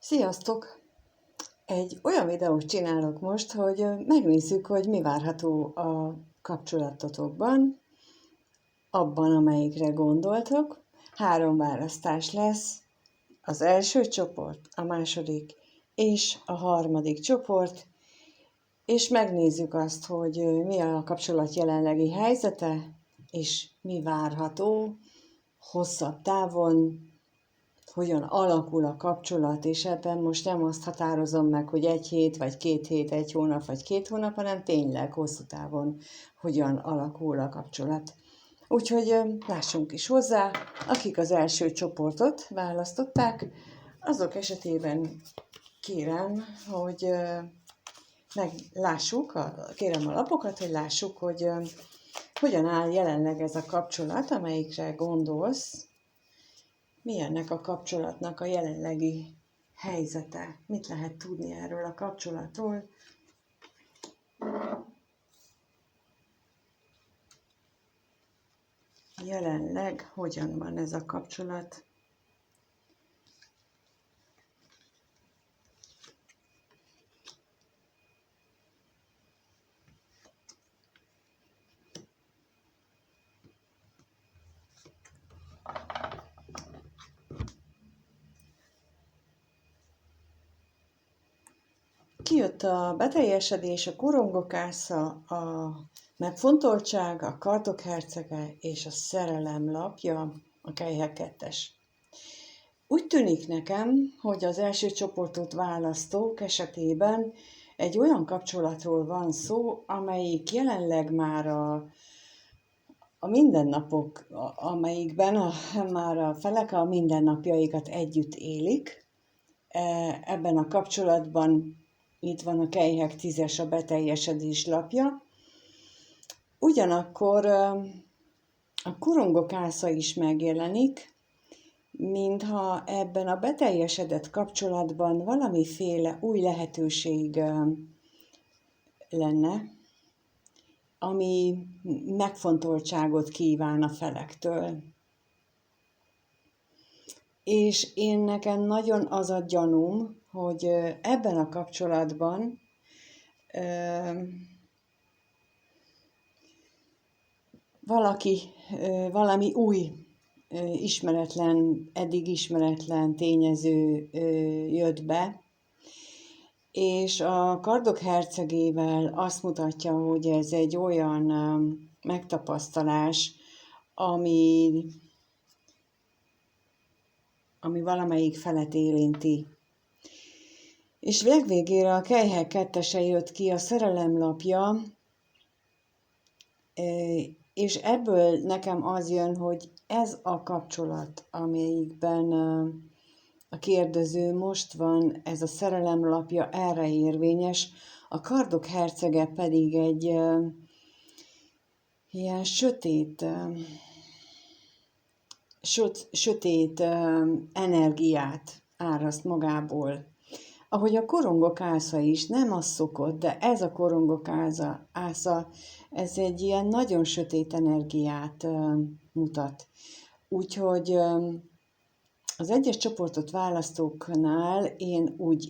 Sziasztok! Egy olyan videót csinálok most, hogy megnézzük, hogy mi várható a kapcsolatotokban, abban, amelyikre gondoltok. 3 választás lesz, az első csoport, a második és a harmadik csoport, és megnézzük azt, hogy mi a kapcsolat jelenlegi helyzete, és mi várható hosszabb távon, hogyan alakul a kapcsolat, és ebben most nem azt határozom meg, hogy 1 hét, vagy 2 hét, 1 hónap, vagy 2 hónap, hanem tényleg hosszú távon hogyan alakul a kapcsolat. Úgyhogy lássunk is hozzá, akik az első csoportot választották, azok esetében kérem, hogy meglássuk, kérem a lapokat, hogy lássuk, hogy hogyan áll jelenleg ez a kapcsolat, amelyikre gondolsz. Mi ennek a kapcsolatnak a jelenlegi helyzete? Mit lehet tudni erről a kapcsolatról? Jelenleg hogyan van ez a kapcsolat? Kijött a beteljesedés, a korongokásza, a megfontoltság, a kardok hercege és a szerelem lapja, a kelyhek 2-es. Úgy tűnik nekem, hogy az első csoportot választók esetében egy olyan kapcsolatról van szó, amelyik jelenleg már a mindennapok, amelyikben már a felek a mindennapjaikat együtt élik. Ebben a kapcsolatban itt van a kelyhek 10-es, a beteljesedés lapja. Ugyanakkor a korongokásza is megjelenik, mintha ebben a beteljesedett kapcsolatban valamiféle új lehetőség lenne, ami megfontoltságot kíván a felektől. És nekem nagyon az a gyanúm, hogy ebben a kapcsolatban valami új, eddig ismeretlen tényező jött be, és a kardok hercegével azt mutatja, hogy ez egy olyan megtapasztalás, ami valamelyik felet érinti. És legvégére a kelyhek 2-ese jött ki, a szerelem lapja, és ebből nekem az jön, hogy ez a kapcsolat, amelyikben a kérdező most van, ez a szerelem lapja erre érvényes, a kardok hercege pedig egy ilyen sötét energiát áraszt magából. Ahogy a korongokásza is, nem az szokott, de ez a korongokásza, ez egy ilyen nagyon sötét energiát mutat. Úgyhogy az egyes csoportot választóknál én úgy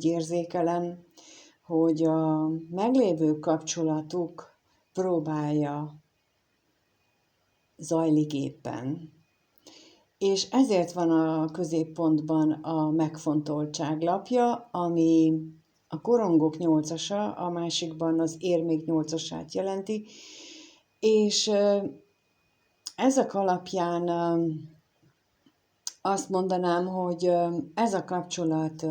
érzékelem, hogy a meglévő kapcsolatuk zajlik éppen. És ezért van a középpontban a megfontoltság lapja, ami a korongok 8-asa, a másikban az érmék 8-asát jelenti, és ezek alapján azt mondanám, hogy ez a kapcsolat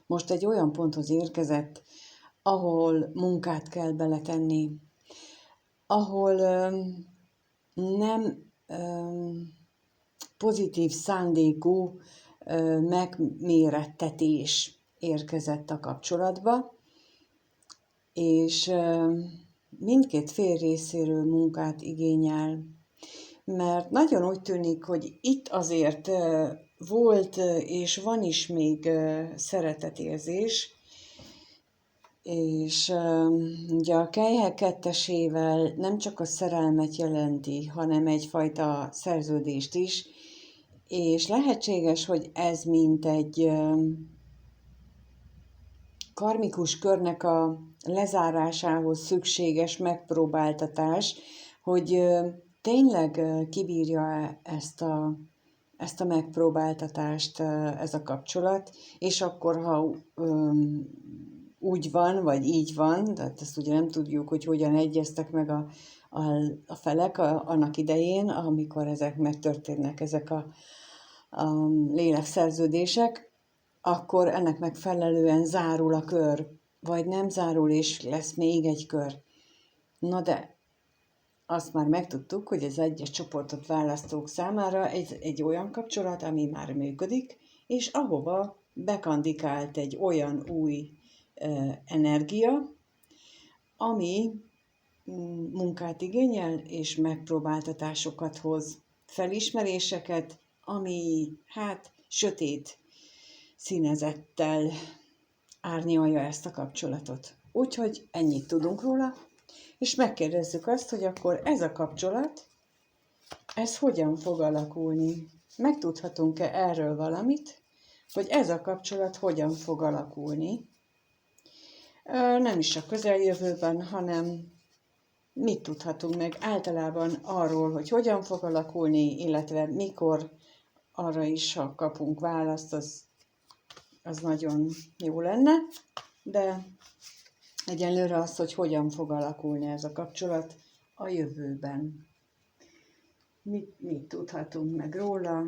most egy olyan ponthoz érkezett, ahol munkát kell beletenni, ahol nem pozitív szándékú megmérettetés érkezett a kapcsolatba, és mindkét fél részéről munkát igényel, mert nagyon úgy tűnik, hogy itt azért volt és van is még szeretetérzés, és ugye a kelyhek 2-esével nem csak a szerelmet jelenti, hanem egyfajta szerződést is, És lehetséges, hogy ez mint egy karmikus körnek a lezárásához szükséges megpróbáltatás, hogy tényleg kibírja ezt a megpróbáltatást ez a kapcsolat, és akkor, ha úgy van, vagy így van, tehát ezt ugye nem tudjuk, hogy hogyan egyeztek meg a felek annak idején, amikor ezek megtörténnek, ezek a lélekszerződések, akkor ennek megfelelően zárul a kör, vagy nem zárul, és lesz még egy kör. Na de azt már megtudtuk, hogy az egyes csoportot választók számára egy olyan kapcsolat, ami már működik, és ahova bekandikált egy olyan új energia, ami munkát igényel, és megpróbáltatásokat hoz, felismeréseket, ami hát sötét színezettel árnyalja ezt a kapcsolatot. Úgyhogy ennyit tudunk róla, és megkérdezzük azt, hogy akkor ez a kapcsolat, ez hogyan fog alakulni? Megtudhatunk-e erről valamit, hogy ez a kapcsolat hogyan fog alakulni? Nem is a közeljövőben, hanem mit tudhatunk meg általában arról, hogy hogyan fog alakulni, illetve mikor, arra is, ha kapunk választ, az nagyon jó lenne, de egyelőre az, hogy hogyan fog alakulni ez a kapcsolat a jövőben. Mit tudhatunk meg róla?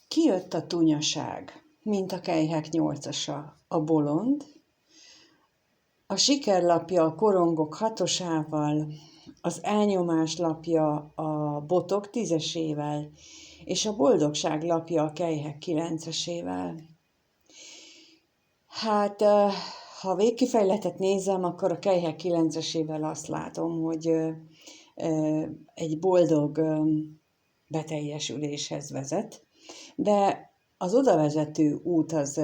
Kijött a tunyaság, mint a kelyhek nyolcasa, a bolond, a sikerlapja a korongok hatosával, az elnyomás lapja a botok tízesével, és a boldogság lapja a kelyhek kilencesével. Hát, ha végkifejletet nézem, akkor a kelyhek kilencesével azt látom, hogy egy boldog beteljesüléshez vezet, de az odavezető út az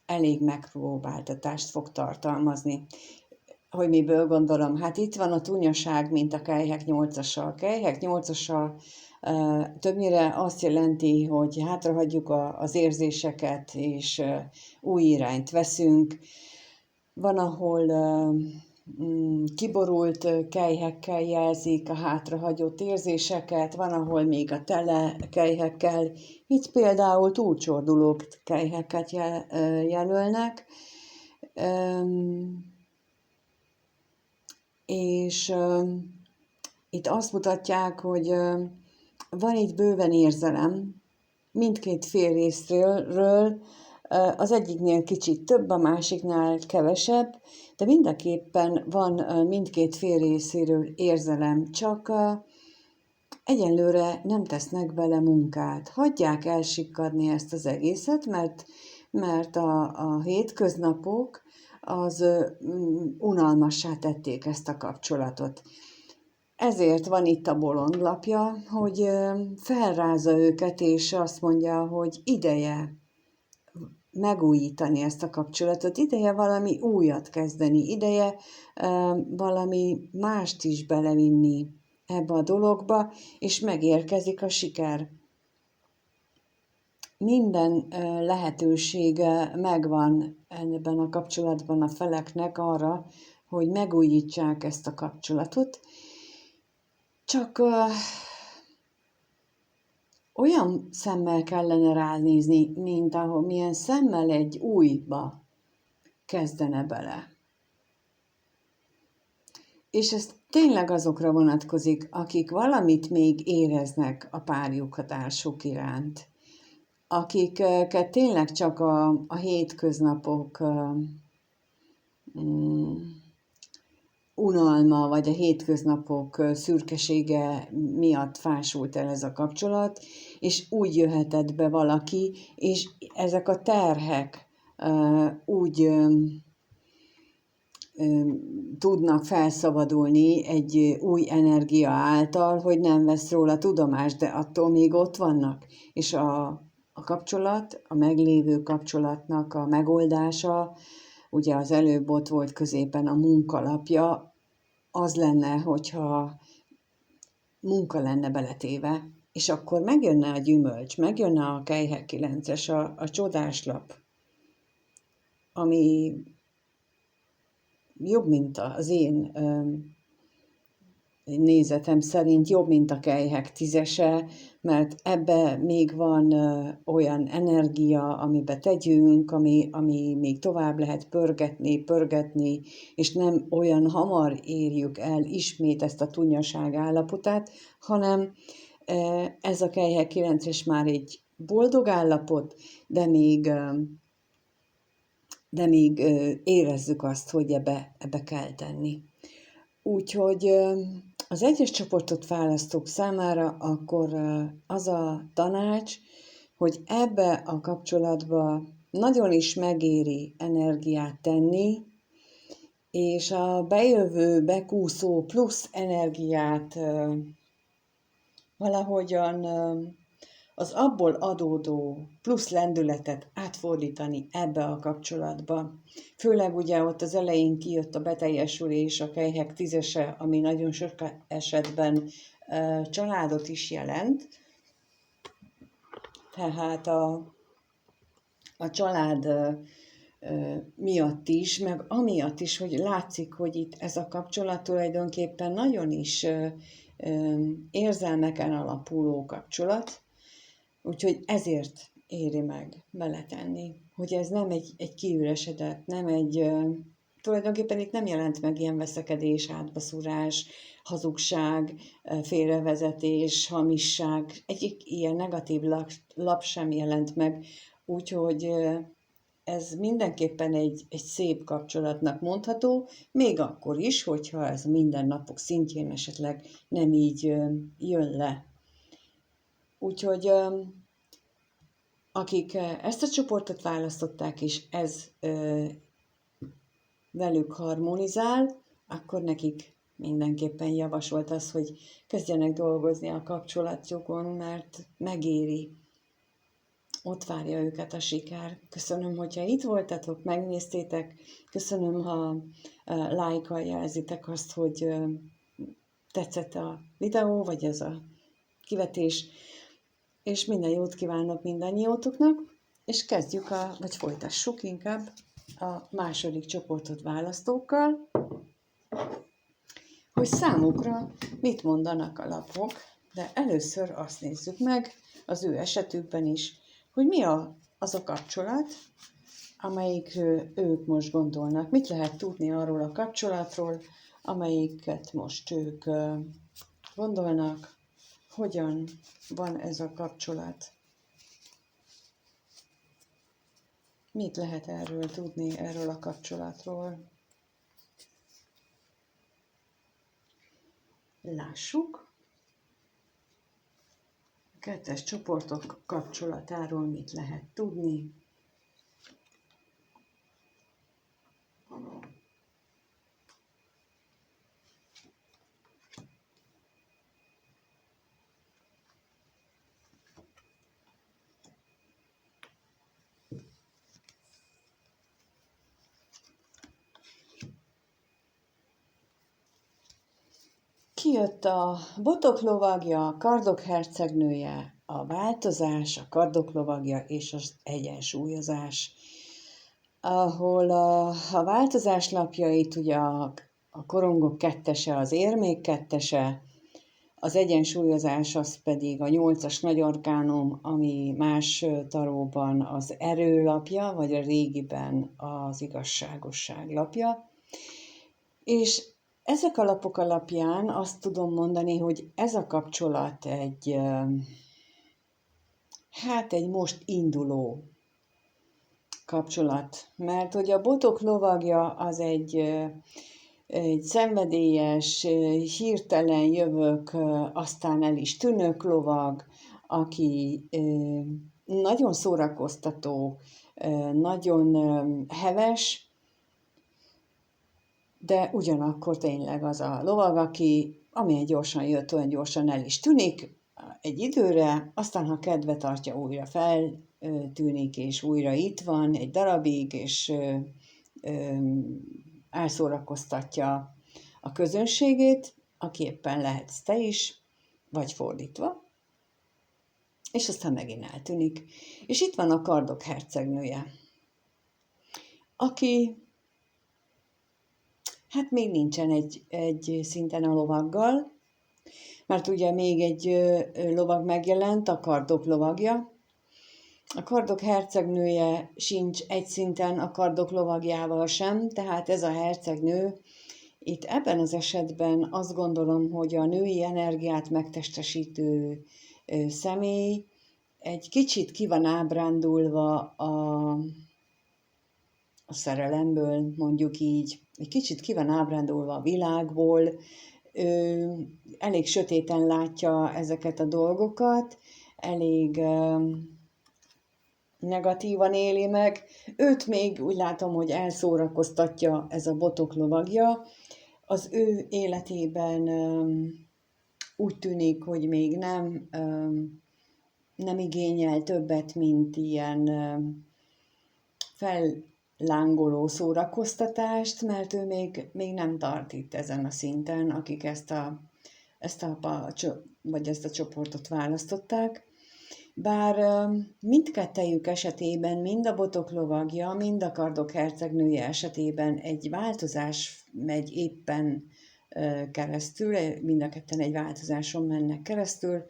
elég megpróbáltatást fog tartalmazni. Hogy miből gondolom? Hát itt van a tunyaság, mint a kelyhek nyolcasa. A kelyhek nyolcasa többnyire azt jelenti, hogy hátrahagyjuk az érzéseket, és új irányt veszünk. Van, ahol kiborult kelyhekkel jelzik a hátrahagyott érzéseket, van, ahol még a tele kelyhekkel, itt például túlcsorduló kelyheket jelölnek, és itt azt mutatják, hogy van itt bőven érzelem, mindkét fél részről, az egyiknél kicsit több, a másiknál kevesebb, de mindenképpen van mindkét fél részéről érzelem, csak egyenlőre nem tesznek bele munkát. Hagyják elsikkadni ezt az egészet, mert a hétköznapok az unalmassá tették ezt a kapcsolatot. Ezért van itt a bolondlapja, hogy felrázza őket, és azt mondja, hogy ideje megújítani ezt a kapcsolatot, ideje valami újat kezdeni, ideje valami mást is belevinni ebbe a dologba, és megérkezik a siker. Minden lehetősége megvan ebben a kapcsolatban a feleknek arra, hogy megújítsák ezt a kapcsolatot, csak olyan szemmel kellene ránézni, mint milyen szemmel egy újba kezdene bele. És ez tényleg azokra vonatkozik, akik valamit még éreznek a párjuk, a társuk iránt. Akiket tényleg csak a hétköznapok unalma, vagy a hétköznapok szürkesége miatt fásult el ez a kapcsolat, és úgy jöhetett be valaki, és ezek a terhek úgy tudnak felszabadulni egy új energia által, hogy nem vesz róla tudomást, de attól még ott vannak. És a kapcsolat, a meglévő kapcsolatnak a megoldása, ugye az előbb ott volt középen a munkalapja, az lenne, hogyha munka lenne beletéve, és akkor megjönne a gyümölcs, megjönne a Kejhek 9-es, a csodáslap, ami jobb, mint az én nézetem szerint jobb, mint a Kejhek 10-ese, mert ebbe még van olyan energia, amibe tegyünk, ami még tovább lehet pörgetni, és nem olyan hamar érjük el ismét ezt a tunyaság állapotát, hanem ez a Kejhek 9-es már egy boldog állapot, de még érezzük azt, hogy ebbe kell tenni. Úgyhogy az egyes csoportot választók számára akkor az a tanács, hogy ebbe a kapcsolatba nagyon is megéri energiát tenni, és a bejövő, bekúszó plusz energiát valahogyan az abból adódó plusz lendületet átfordítani ebbe a kapcsolatba. Főleg ugye ott az elején kijött a beteljesülés, a Kejhek 10-ese, ami nagyon sok esetben családot is jelent. Tehát a család miatt is, meg amiatt is, hogy látszik, hogy itt ez a kapcsolat tulajdonképpen nagyon is érzelmeken alapuló kapcsolat, úgyhogy ezért éri meg beletenni, hogy ez nem egy kiüresedett, nem tulajdonképpen itt nem jelent meg ilyen veszekedés, átbaszúrás, hazugság, félrevezetés, hamisság, egyik ilyen negatív lap sem jelent meg, úgyhogy ez mindenképpen egy szép kapcsolatnak mondható, még akkor is, hogyha ez mindennapok szintjén esetleg nem így jön le. Úgyhogy akik ezt a csoportot választották, és ez velük harmonizál, akkor nekik mindenképpen javasolt az, hogy kezdjenek dolgozni a kapcsolatjukon, mert megéri. Ott várja őket a siker. Köszönöm, hogyha itt voltatok, megnéztétek. Köszönöm, ha lájkkal jelzitek azt, hogy tetszett a videó, vagy ez a kivetés. És minden jót kívánok mindannyiótoknak, és kezdjük vagy folytassuk inkább a második csoportot választókkal, hogy számukra mit mondanak a lapok, de először azt nézzük meg az ő esetükben is, hogy mi az a kapcsolat, amelyikről ők most gondolnak. Mit lehet tudni arról a kapcsolatról, amelyiket most ők gondolnak, hogyan van ez a kapcsolat. Mit lehet erről tudni, erről a kapcsolatról? Lássuk. A kettes csoportok kapcsolatáról mit lehet tudni. Kijött a botok lovagja, a kardok hercegnője, a változás, a kardok lovagja és az egyensúlyozás. Ahol a változás lapjait ugye a korongok kettese, az érmék kettese, az egyensúlyozás az pedig a 8-as nagy arkánum, ami más taróban az erő lapja, vagy a régiben az igazságosság lapja. És ezek a lapok alapján azt tudom mondani, hogy ez a kapcsolat egy most induló kapcsolat. Mert hogy a botok lovagja az egy szenvedélyes, hirtelen jövök, aztán el is tűnök lovag, aki nagyon szórakoztató, nagyon heves, de ugyanakkor tényleg az a lovag, aki amilyen gyorsan jött, olyan gyorsan el is tűnik egy időre, aztán ha kedve tartja, újra feltűnik, és újra itt van egy darabig, és elszórakoztatja a közönségét, aki éppen lehetsz te is, vagy fordítva, és aztán megint eltűnik. És itt van a kardok hercegnője, aki hát még nincsen egy szinten a lovaggal, mert ugye még egy lovag megjelent, a kardok lovagja. A kardok hercegnője sincs egy szinten a kardok lovagjával sem, tehát ez a hercegnő, itt ebben az esetben azt gondolom, hogy a női energiát megtestesítő személy egy kicsit ki van ábrándulva a szerelemből, mondjuk így, egy kicsit ki van ábrándulva a világból, elég sötéten látja ezeket a dolgokat, elég negatívan éli meg. Őt még úgy látom, hogy elszórakoztatja ez a botok lovagja. Az ő életében úgy tűnik, hogy még nem igényel többet, mint ilyen fellángoló szórakoztatást, mert ő még nem tart itt ezen a szinten, akik ezt a csoportot választották. Bár mindkettejük esetében, mind a botok lovagja, mind a kardok hercegnője esetében egy változás megy éppen keresztül, mind a ketten egy változáson mennek keresztül.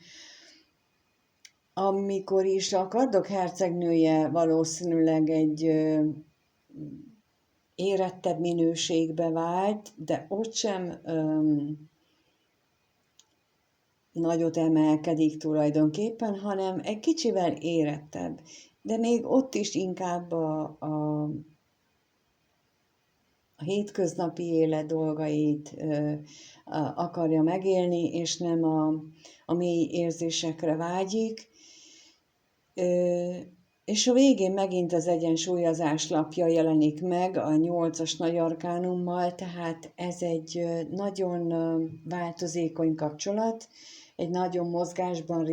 Amikor is a kardok hercegnője valószínűleg egy érettebb minőségbe vált, de ott sem nagyot emelkedik tulajdonképpen, hanem egy kicsivel érettebb. De még ott is inkább a hétköznapi élet dolgait akarja megélni, és nem a mély érzésekre vágyik. És a végén megint az egyensúlyozás lapja jelenik meg a 8-as nagy arkánummal, tehát ez egy nagyon változékony kapcsolat, egy nagyon mozgásban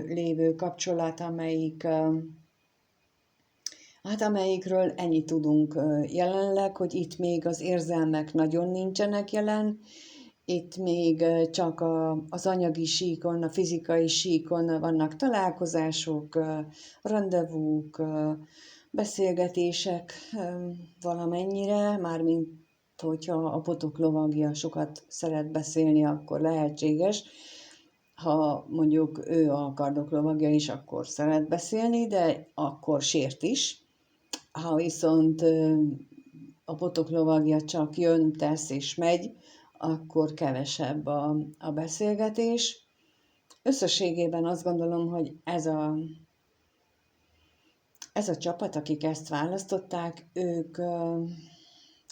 lévő kapcsolat, amelyikről ennyit tudunk jelenleg, hogy itt még az érzelmek nagyon nincsenek jelen, itt még csak az anyagi síkon, a fizikai síkon vannak találkozások, rendezvúk, beszélgetések valamennyire, mármint hogyha a botok lovagja sokat szeret beszélni, akkor lehetséges. Ha mondjuk ő a kardok lovagja is, akkor szeret beszélni, de akkor sért is. Ha viszont a botok lovagja csak jön, tesz és megy, akkor kevesebb a beszélgetés. Összességében azt gondolom, hogy ez a csapat, akik ezt választották,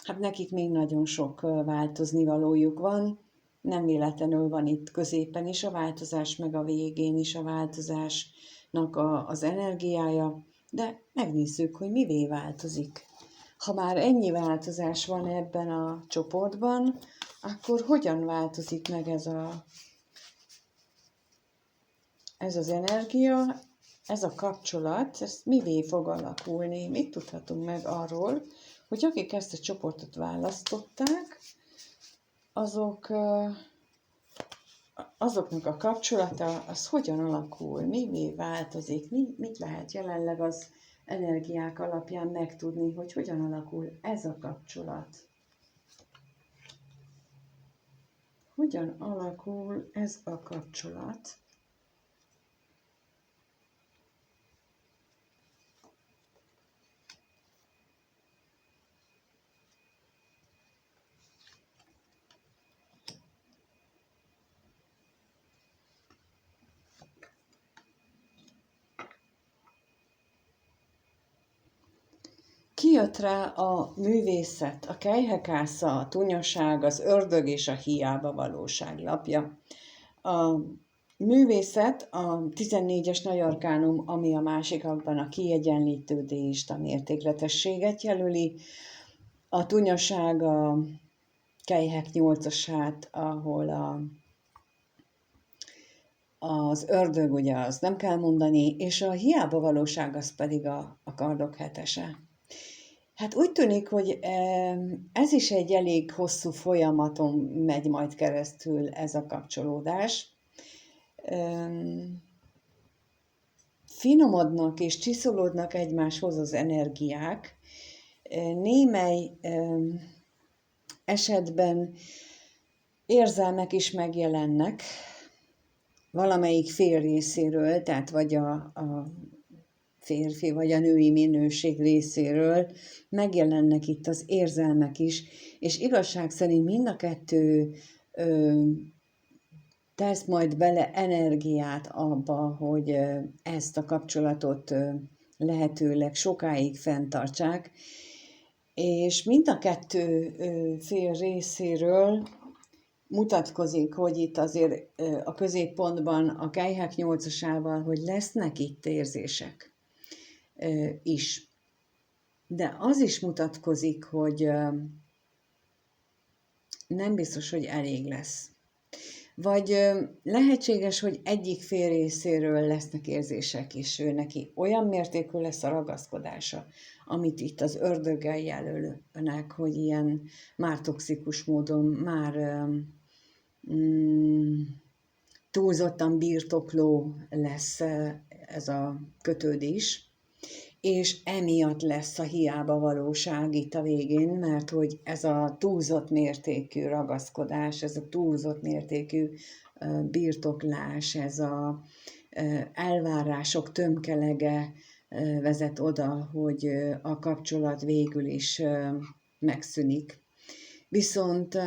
hát nekik még nagyon sok változni valójuk van. Nem véletlenül van itt középen is a változás, meg a végén is a változásnak az energiája, de megnézzük, hogy mivé változik. Ha már ennyi változás van ebben a csoportban, akkor hogyan változik meg ez az energia, ez a kapcsolat, ez mivé fog alakulni? Mit tudhatunk meg arról, hogy akik ezt a csoportot választották, azoknak a kapcsolata, az hogyan alakul, mivé változik, mit lehet jelenleg az energiák alapján megtudni, hogy hogyan alakul ez a kapcsolat. Hogyan alakul ez a kapcsolat? Kijött rá a művészet, a kejhekásza, a tunyaság, az ördög és a hiába valóság lapja. A művészet a 14-es nagy arkánum, ami a másikakban a kiegyenlítődést, a mértékletességet jelöli. A tunyaság kelyhek nyolcasát, ahol az ördög, ugye az nem kell mondani, és a hiába valóság az pedig a kardok hetese. Hát úgy tűnik, hogy ez is egy elég hosszú folyamaton megy majd keresztül ez a kapcsolódás. Finomodnak és csiszolódnak egymáshoz az energiák. Némely esetben érzelmek is megjelennek valamelyik fél részéről, tehát vagy a férfi vagy a női minőség részéről megjelennek itt az érzelmek is, és igazság szerint mind a kettő tesz majd bele energiát abba, hogy ezt a kapcsolatot lehetőleg sokáig fenntartsák, és mind a kettő fél részéről mutatkozik, hogy itt azért a középpontban a kelyhek nyolcasával, hogy lesznek itt érzések is. De az is mutatkozik, hogy nem biztos, hogy elég lesz. Vagy lehetséges, hogy egyik fél részéről lesznek érzések is, ő neki olyan mértékű lesz a ragaszkodása, amit itt az ördöggel jelölnek, hogy ilyen már toxikus módon, már túlzottan birtokló lesz ez a kötődés, és emiatt lesz a hiába valóság itt a végén, mert hogy ez a túlzott mértékű ragaszkodás, ez a túlzott mértékű birtoklás, ez a elvárások tömkelege vezet oda, hogy a kapcsolat végül is megszűnik. Viszont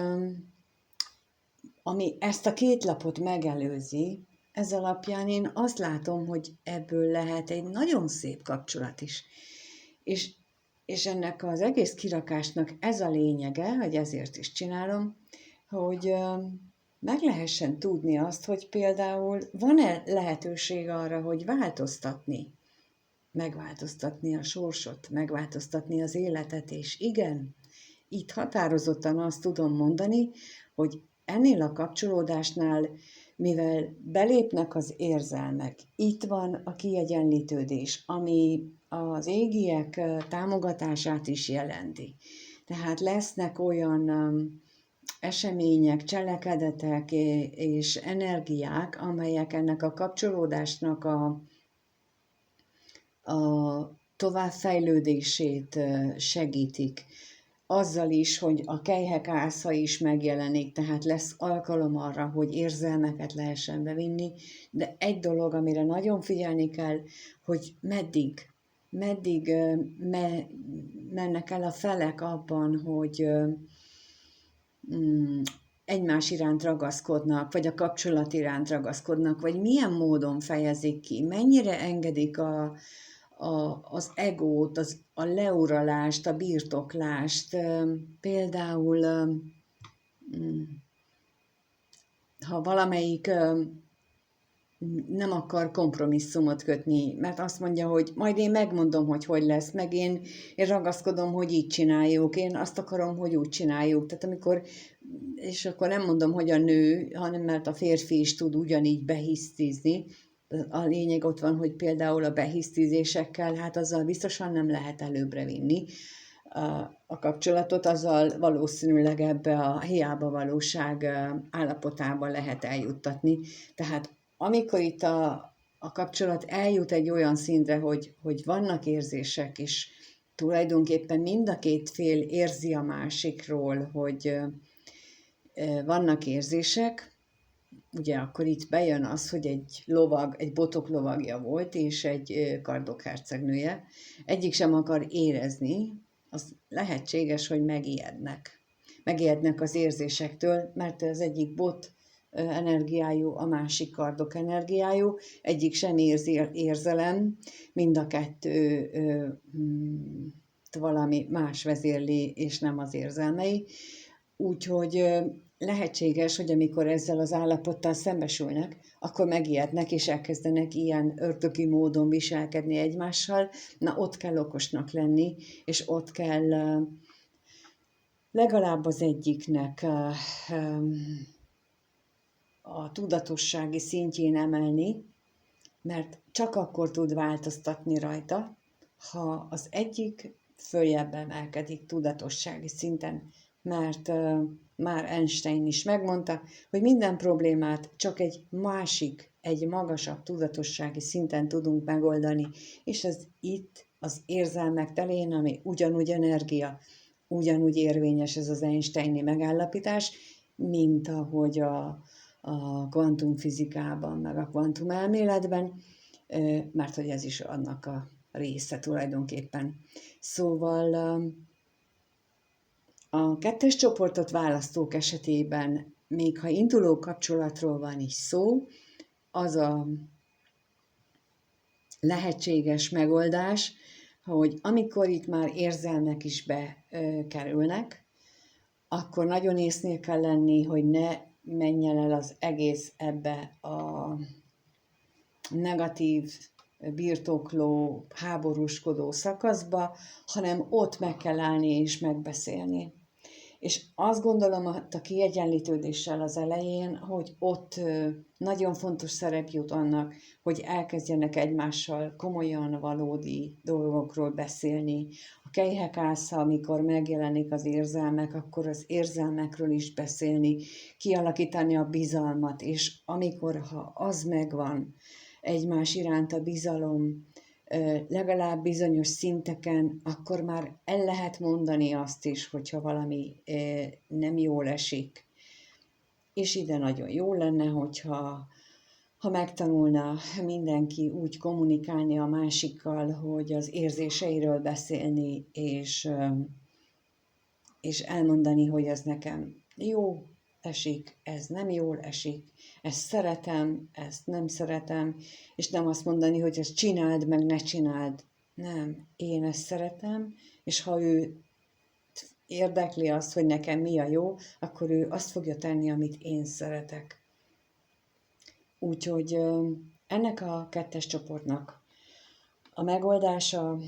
ami ezt a két lapot megelőzi, ez alapján én azt látom, hogy ebből lehet egy nagyon szép kapcsolat is. És ennek az egész kirakásnak ez a lényege, hogy ezért is csinálom, hogy meg lehessen tudni azt, hogy például van-e lehetőség arra, hogy megváltoztatni a sorsot, megváltoztatni az életet, és igen, itt határozottan azt tudom mondani, hogy ennél a kapcsolódásnál, mivel belépnek az érzelmek, itt van a kiegyenlítődés, ami az égiek támogatását is jelenti. Tehát lesznek olyan események, cselekedetek és energiák, amelyek ennek a kapcsolódásnak a továbbfejlődését segítik. Azzal is, hogy a kelyhek ásza is megjelenik, tehát lesz alkalom arra, hogy érzelmeket lehessen bevinni, de egy dolog, amire nagyon figyelni kell, hogy meddig mennek el a felek abban, hogy egymás iránt ragaszkodnak, vagy a kapcsolat iránt ragaszkodnak, vagy milyen módon fejezik ki, mennyire engedik az egót, a leuralást, a birtoklást. Például, ha valamelyik nem akar kompromisszumot kötni, mert azt mondja, hogy majd én megmondom, hogy lesz, meg én ragaszkodom, hogy így csináljuk, én azt akarom, hogy úgy csináljuk. Tehát és akkor nem mondom, hogy a nő, hanem mert a férfi is tud ugyanígy behisztizni. A lényeg ott van, hogy például a behisztizésekkel, hát azzal biztosan nem lehet előbbre vinni a kapcsolatot, azzal valószínűleg ebbe a hiába valóság állapotába lehet eljuttatni. Tehát amikor itt a kapcsolat eljut egy olyan szintre, hogy vannak érzések, és tulajdonképpen mind a két fél érzi a másikról, hogy vannak érzések, ugye akkor itt bejön az, hogy egy botok lovagja volt, és egy kardok hercegnője. Egyik sem akar érezni, az lehetséges, hogy megijednek. Megijednek az érzésektől, mert az egyik bot energiájú, a másik kardok energiájú, egyik sem érzi érzelem, mind a kettő valami más vezérli, és nem az érzelmei. Úgyhogy lehetséges, hogy amikor ezzel az állapottal szembesülnek, akkor megijednek, és elkezdenek ilyen ördögi módon viselkedni egymással. Na, ott kell okosnak lenni, és ott kell legalább az egyiknek a tudatossági szintjén emelni, mert csak akkor tud változtatni rajta, ha az egyik följebb emelkedik tudatossági szinten, mert már Einstein is megmondta, hogy minden problémát csak egy másik, egy magasabb tudatossági szinten tudunk megoldani, és ez itt az érzelmek terén, ami ugyanúgy energia, ugyanúgy érvényes ez az Einsteini megállapítás, mint ahogy a kvantumfizikában, meg a kvantumelméletben, mert hogy ez is annak a része tulajdonképpen. Szóval a kettes csoportot választók esetében, még ha induló kapcsolatról van is szó, az a lehetséges megoldás, hogy amikor itt már érzelmek is bekerülnek, akkor nagyon észnél kell lenni, hogy ne menjen el az egész ebbe a negatív, birtokló, háborúskodó szakaszba, hanem ott meg kell állni és megbeszélni. És azt gondolom a kiegyenlítődéssel az elején, hogy ott nagyon fontos szerep jut annak, hogy elkezdjenek egymással komolyan valódi dolgokról beszélni. A kejhekásza, amikor megjelenik az érzelmek, akkor az érzelmekről is beszélni, kialakítani a bizalmat, és amikor, ha az megvan, egymás iránt a bizalom, legalább bizonyos szinteken, akkor már el lehet mondani azt is, hogyha valami nem jól esik. És ide nagyon jó lenne, hogyha megtanulna mindenki úgy kommunikálni a másikkal, hogy az érzéseiről beszélni, és elmondani, hogy ez nekem jó esik, ez nem jól esik, ezt szeretem, ezt nem szeretem, és nem azt mondani, hogy ezt csináld, meg ne csináld. Nem, én ezt szeretem, és ha ő érdekli azt, hogy nekem mi a jó, akkor ő azt fogja tenni, amit én szeretek. Úgyhogy ennek a kettes csoportnak a megoldása,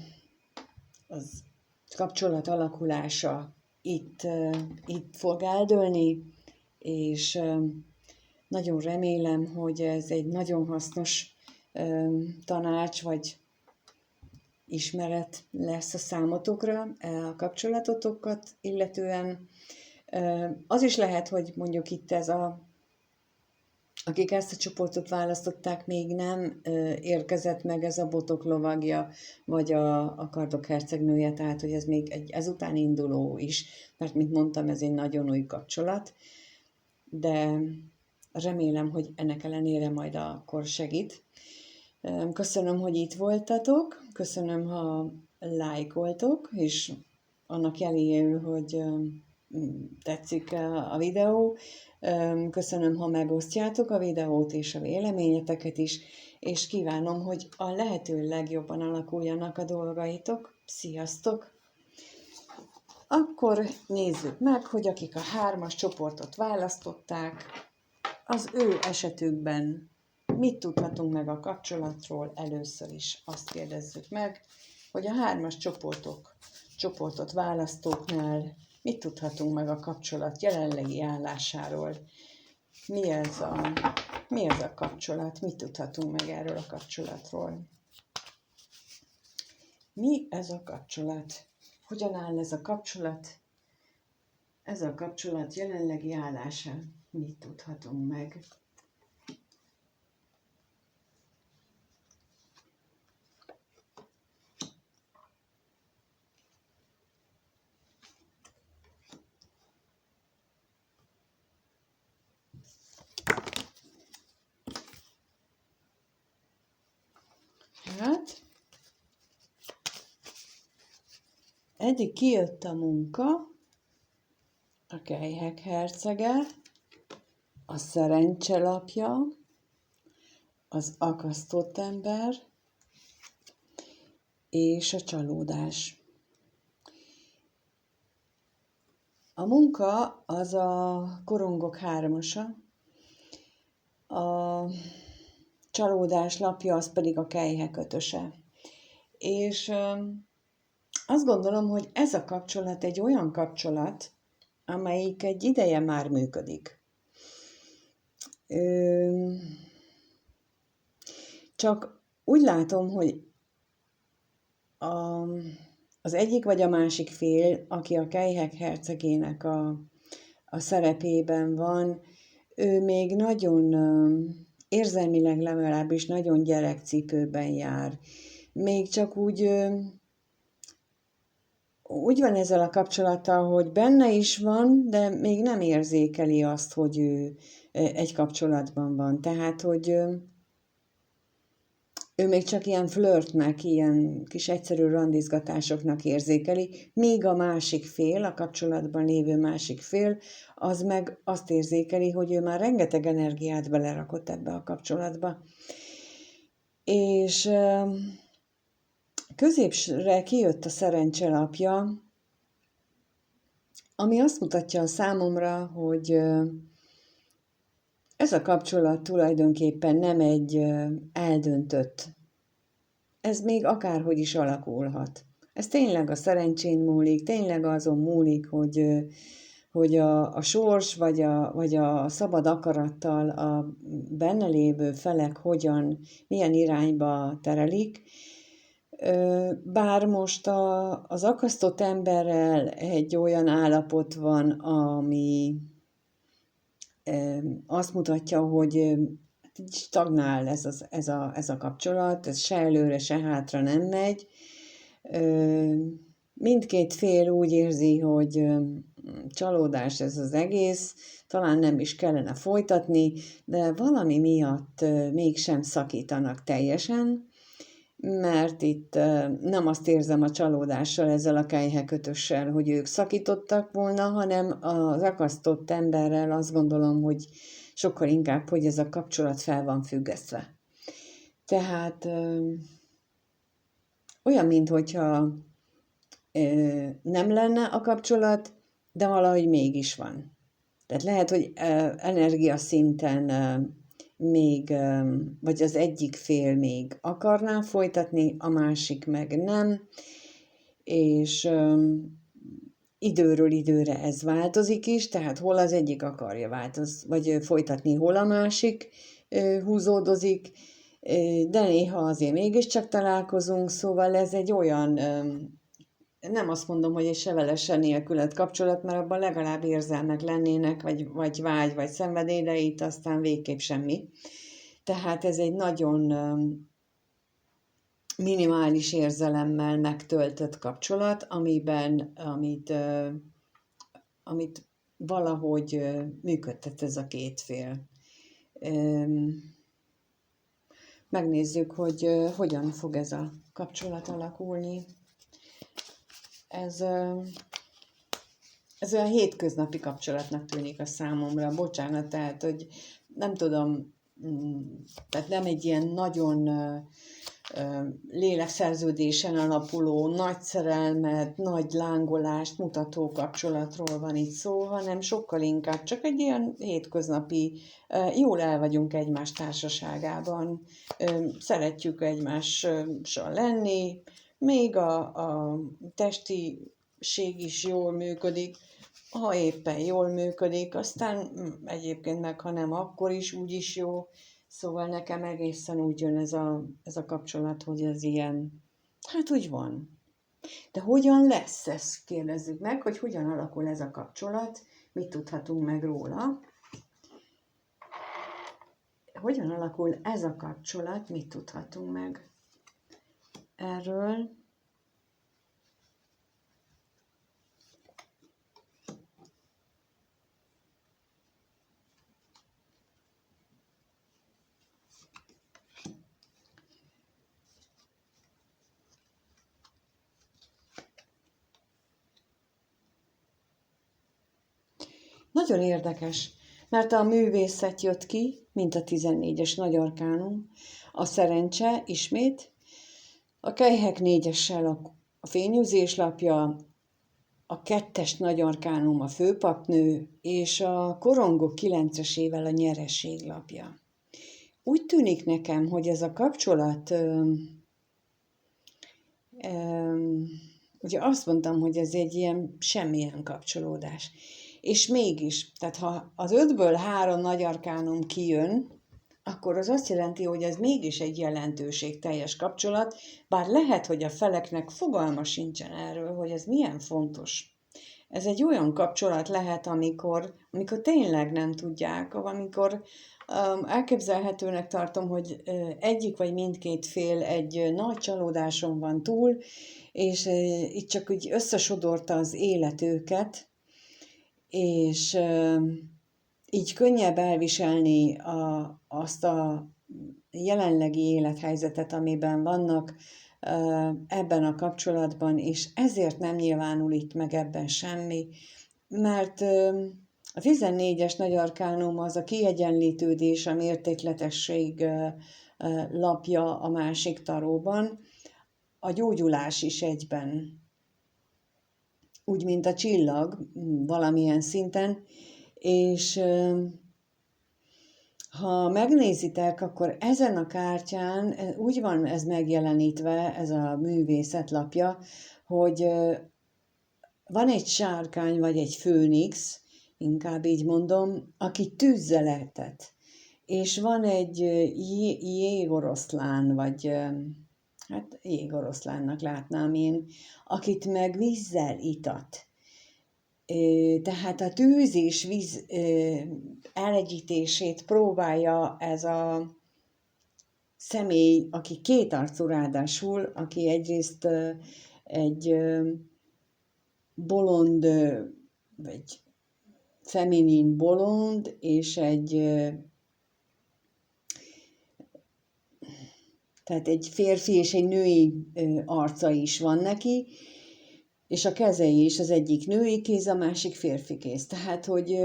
az kapcsolat alakulása itt fog eldőlni, és nagyon remélem, hogy ez egy nagyon hasznos tanács vagy ismeret lesz a számotokra, a kapcsolatotokat illetően. Az is lehet, hogy mondjuk itt akik ezt a csoportot választották, még nem érkezett meg ez a botok lovagja, vagy a kardok hercegnője, tehát hogy ez még egy ezután induló is, mert mint mondtam, ez egy nagyon új kapcsolat, de remélem, hogy ennek ellenére majd akkor segít. Köszönöm, hogy itt voltatok, köszönöm, ha lájkoltok, és annak jeléül, hogy tetszik a videó. Köszönöm, ha megosztjátok a videót és a véleményeteket is, és kívánom, hogy a lehető legjobban alakuljanak a dolgaitok. Sziasztok! Akkor nézzük meg, hogy akik a 3-as csoportot választották, az ő esetükben mit tudhatunk meg a kapcsolatról. Először is azt kérdezzük meg, hogy a 3-as csoportot választóknál mit tudhatunk meg a kapcsolat jelenlegi állásáról. Mi ez a kapcsolat? Mit tudhatunk meg erről a kapcsolatról? Mi ez a kapcsolat? Hogyan áll ez a kapcsolat? Ez a kapcsolat jelenlegi állása. Mit tudhatunk meg? Hát, eddig kijött a munka, a kelyhek hercege, a szerencselapja, az akasztott ember és a csalódás. A munka az a korongok 3-asa, a csalódás lapja az pedig a kelyhek 5-öse. És azt gondolom, hogy ez a kapcsolat egy olyan kapcsolat, amelyik egy ideje már működik. Csak úgy látom, hogy az egyik vagy a másik fél, aki a Kelyhek hercegének a szerepében van, ő még nagyon érzelmileg legalábbis nagyon gyerekcipőben jár. Még csak úgy van ezzel a kapcsolattal, hogy benne is van, de még nem érzékeli azt, hogy ő egy kapcsolatban van. Tehát, hogy ő még csak ilyen flörtnek, ilyen kis egyszerű randizgatásoknak érzékeli, míg a másik fél, a kapcsolatban lévő másik fél, az meg azt érzékeli, hogy ő már rengeteg energiát belerakott ebbe a kapcsolatba. És középsre kijött a szerencselapja, ami azt mutatja a számomra, hogy ez a kapcsolat tulajdonképpen nem egy eldöntött. Ez még akárhogy is alakulhat. Ez tényleg a szerencsén múlik, tényleg azon múlik, hogy a sors vagy a szabad akarattal a benne lévő felek milyen irányba terelik. Bár most az akasztott emberrel egy olyan állapot van, ami azt mutatja, hogy stagnál ez a kapcsolat, ez se előre, se hátra nem megy. Mindkét fél úgy érzi, hogy csalódás ez az egész, talán nem is kellene folytatni, de valami miatt mégsem szakítanak teljesen, mert itt nem azt érzem a csalódással ezzel a kelyhekötössel, hogy ők szakítottak volna, hanem az akasztott emberrel azt gondolom, hogy sokkal inkább, hogy ez a kapcsolat fel van függesztve. Tehát olyan, minthogyha nem lenne a kapcsolat, de valahogy mégis van. Tehát lehet, hogy energiaszinten még, vagy az egyik fél még akarná folytatni, a másik meg nem, és időről időre ez változik is, tehát hol az egyik akarja vagy folytatni, hol a másik húzódozik, de néha azért mégiscsak találkozunk, szóval ez egy olyan, nem azt mondom, hogy egy se vele, se nélkület kapcsolat, mert abban legalább érzelmek lennének, vagy vágy, vagy szenvedély, de itt aztán végképp semmi. Tehát ez egy nagyon minimális érzelemmel megtöltött kapcsolat, amit valahogy működtet ez a két fél. Megnézzük, hogy hogyan fog ez a kapcsolat alakulni. Ez olyan hétköznapi kapcsolatnak tűnik a számomra. Bocsánat, tehát, hogy nem tudom, tehát nem egy ilyen nagyon lélekszerződésen alapuló, nagy szerelmet, nagy lángolást mutató kapcsolatról van itt szó, hanem sokkal inkább csak egy ilyen hétköznapi, jól el vagyunk egymás társaságában, szeretjük egymással lenni, még a testiség is jól működik, ha éppen jól működik, aztán egyébként meg, ha nem, akkor is úgyis jó. Szóval nekem egészen úgy jön ez a kapcsolat, hogy ez ilyen, hát úgy van. De hogyan lesz, ezt kérdezzük meg, hogy hogyan alakul ez a kapcsolat, mit tudhatunk meg róla. Hogyan alakul ez a kapcsolat, mit tudhatunk meg erről. Nagyon érdekes, mert a művészet jött ki, mint a 14-es nagy arkánum, a szerencse ismét, a kelyhek 4-essel a fényűzés lapja, a 2-es nagy arkánum a főpapnő, és a korongok 9-esével a nyereség lapja. Úgy tűnik nekem, hogy ez a kapcsolat, ugye azt mondtam, hogy ez egy ilyen semmilyen kapcsolódás. És mégis, tehát ha az 5-ből 3 nagy arkánum kijön, akkor az azt jelenti, hogy ez mégis egy jelentőségteljes kapcsolat, bár lehet, hogy a feleknek fogalma sincsen erről, hogy ez milyen fontos. Ez egy olyan kapcsolat lehet, amikor tényleg nem tudják, amikor elképzelhetőnek tartom, hogy egyik vagy mindkét fél egy nagy csalódáson van túl, és itt csak úgy összesodorta az élet őket, és így könnyebb elviselni azt a jelenlegi élethelyzetet, amiben vannak ebben a kapcsolatban, és ezért nem nyilvánul itt meg ebben semmi, mert a 14-es nagy arkánum az a kiegyenlítődés, a mértékletesség lapja a másik taróban, a gyógyulás is egyben, úgy, mint a csillag valamilyen szinten, és ha megnézitek, akkor ezen a kártyán úgy van ez megjelenítve, ez a művészet lapja, hogy van egy sárkány, vagy egy főnix, inkább így mondom, aki tűzzel etet. És van egy jégoroszlán, vagy hát jégoroszlánnak látnám én, akit meg vízzel itat. Tehát a tűz és víz elegyítését próbálja ez a személy, aki kétarcú ráadásul, aki egyrészt egy bolond, vagy feminin bolond, és tehát egy férfi és egy női arca is van neki, és a kezei is, az egyik női kéz, a másik férfi kéz. Tehát, hogy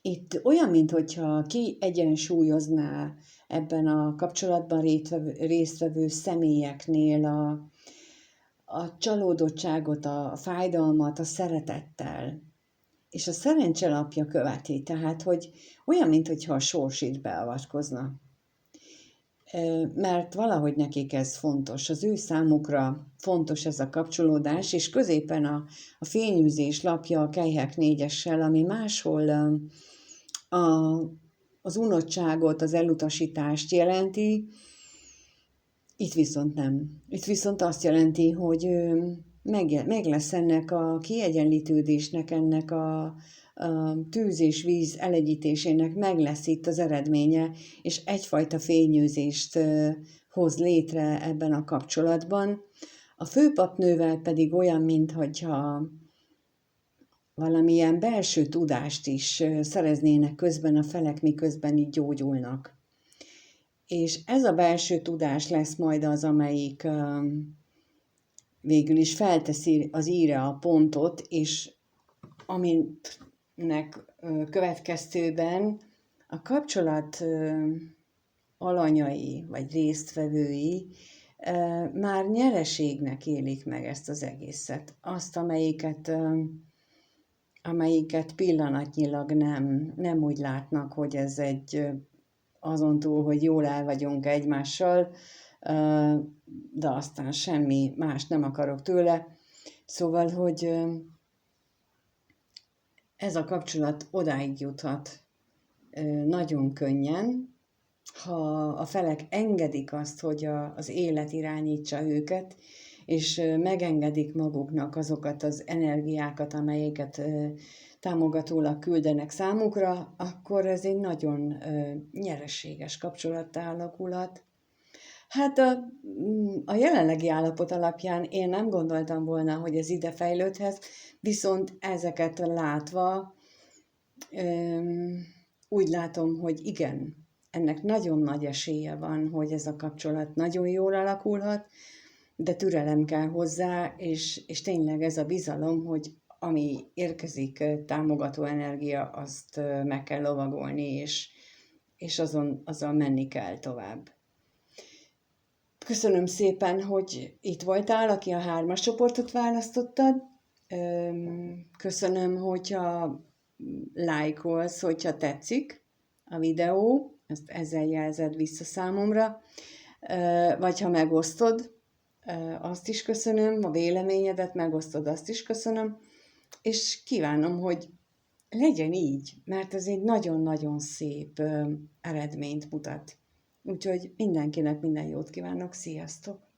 itt olyan, mintha kiegyensúlyozná ebben a kapcsolatban résztvevő személyeknél a csalódottságot, a fájdalmat, a szeretettel. És a szerencse lapja követi, tehát, hogy olyan, mintha a sors itt beavatkozna. Mert valahogy nekik ez fontos, az ő számukra fontos ez a kapcsolódás, és középen a fényűzés lapja a kelyhek 4-essel, ami máshol az unottságot, az elutasítást jelenti, itt viszont nem. Itt viszont azt jelenti, hogy meg lesz ennek a kiegyenlítődésnek, ennek a tűz és víz elegyítésének meg lesz itt az eredménye, és egyfajta fényűzést hoz létre ebben a kapcsolatban. A főpapnővel pedig olyan, mintha valamilyen belső tudást is szereznének közben a felek, miközben így gyógyulnak. És ez a belső tudás lesz majd az, amelyik végül is felteszi az íre a pontot, és aminek következtében a kapcsolat alanyai, vagy résztvevői már nyereségnek élik meg ezt az egészet. Azt, amelyiket pillanatnyilag nem úgy látnak, hogy ez egy azon túl, hogy jól el vagyunk egymással, de aztán semmi más nem akarok tőle. Szóval, hogy ez a kapcsolat odáig juthat nagyon könnyen, ha a felek engedik azt, hogy az élet irányítsa őket, és megengedik maguknak azokat az energiákat, amelyeket támogatólag küldenek számukra, akkor ez egy nagyon nyereséges kapcsolattá alakulhat. Hát a jelenlegi állapot alapján én nem gondoltam volna, hogy ez ide fejlődhet, viszont ezeket látva úgy látom, hogy igen, ennek nagyon nagy esélye van, hogy ez a kapcsolat nagyon jól alakulhat, de türelem kell hozzá, és tényleg ez a bizalom, hogy ami érkezik támogató energia, azt meg kell lovagolni, és azzal menni kell tovább. Köszönöm szépen, hogy itt voltál, aki a 3-as csoportot választottad. Köszönöm, hogyha lájkolsz, hogyha tetszik a videó, ezt ezzel jelzed vissza számomra, vagy ha megosztod, azt is köszönöm, a véleményedet megosztod, azt is köszönöm, és kívánom, hogy legyen így, mert ez egy nagyon-nagyon szép eredményt mutat. Úgyhogy mindenkinek minden jót kívánok, sziasztok!